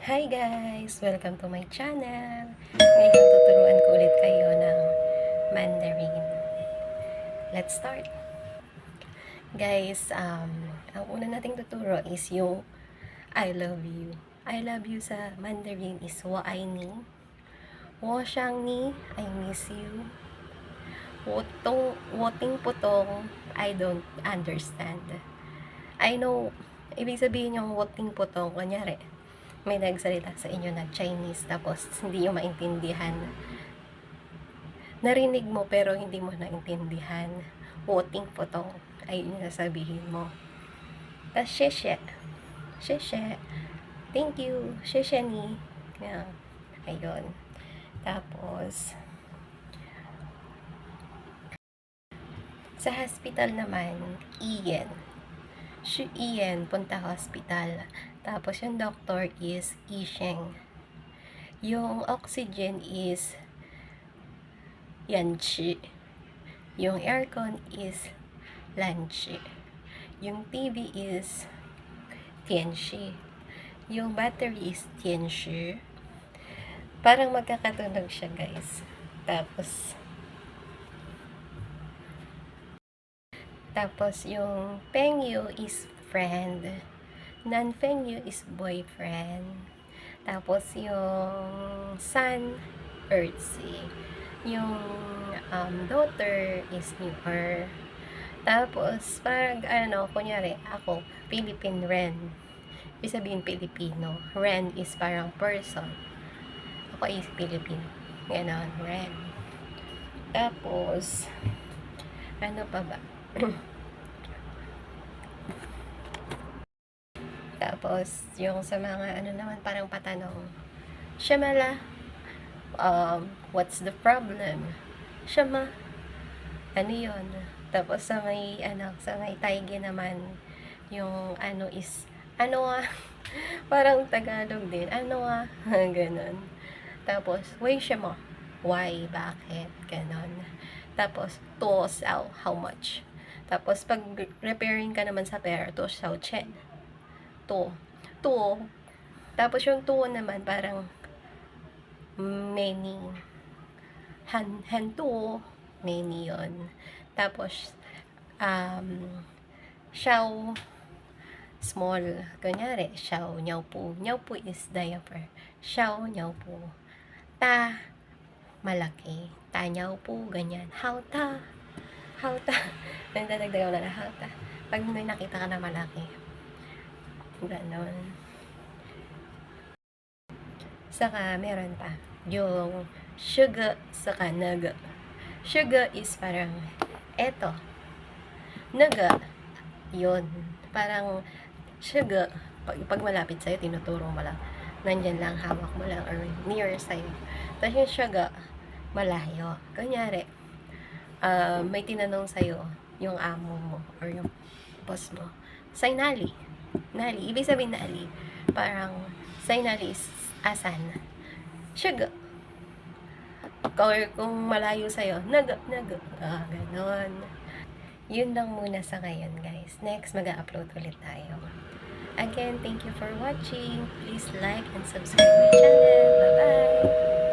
Hi guys! Welcome to my channel! Ngayon tuturuan ko ulit kayo ng Mandarin. Let's start! Guys, ang una nating tuturo is yung I love you. I love you sa Mandarin is Wo ai ni. Wo xiang ni, I miss you. Wo ting putong, I don't understand. I know, ibig sabihin yung wo ting putong, kunyari, may nagsalita sa inyo na Chinese tapos hindi nyo maintindihan. Narinig mo pero hindi mo naintindihan. Woting potong ay yung nasabihin mo. Tapos sheshe. Sheshe. Thank you. Sheshe ni. Yeah. Ayun. Tapos sa hospital naman, Ian. Ian, punta hospital. Tapos yung doctor is Isheng. Yung oxygen is Yanchi. Yung aircon is Lanchi. Yung TV is Tianshi. Yung battery is Tianshi. Parang magkakatunog siya, guys. Tapos yung Pengyu is friend. Non-Fengyu is boyfriend. Tapos yung Sun, Earthsea. Yung daughter is newer. Tapos, parang, kunyari, ako, Philippine Ren. Ibig sabihin, Pilipino. Ren is parang person. Ako is Filipino. Ganon, Ren. Tapos, ano pa ba? Tapos, yung sa mga, naman, parang patanong. Shamala, what's the problem? Shama, ano yun? Tapos, sa may taigi naman, yung is, parang Tagalog din, ganon. Tapos, why siya mo? Why? Bakit? Ganon. Tapos, to sao, how much? Tapos, pag repairing ka naman sa pera, to sao chen. To. Tapos, yung to naman, parang many. Han to, many yon. Tapos, xiao, small. Kunyari, xiao, niao po. Niao po is diaper. Xiao, niao po. Ta, malaki. Ta, niao po, ganyan. How ta. Nagdadagdagan na how ta. Pag may nakita ka na malaki. Ganon. Saka, meron pa. Yung sugar, saka naga. Sugar is parang, eto. Naga, yun. Parang, sugar, pag malapit sa'yo, tinuturo mo lang. Nandyan lang, hawak mo lang, or near sa'yo. Tapos yung sugar, malayo. Kunyari, may tinanong sa'yo, yung amo mo, or yung boss mo, Sainali. Nali. Ibig sabihin nali, parang, Sainali is asan? Sugar. Or kung malayo sa'yo, naga. Ganon. Yun lang muna sa ngayon, guys. Next, mag-upload ulit tayo. Again, thank you for watching. Please like and subscribe my channel. Bye-bye!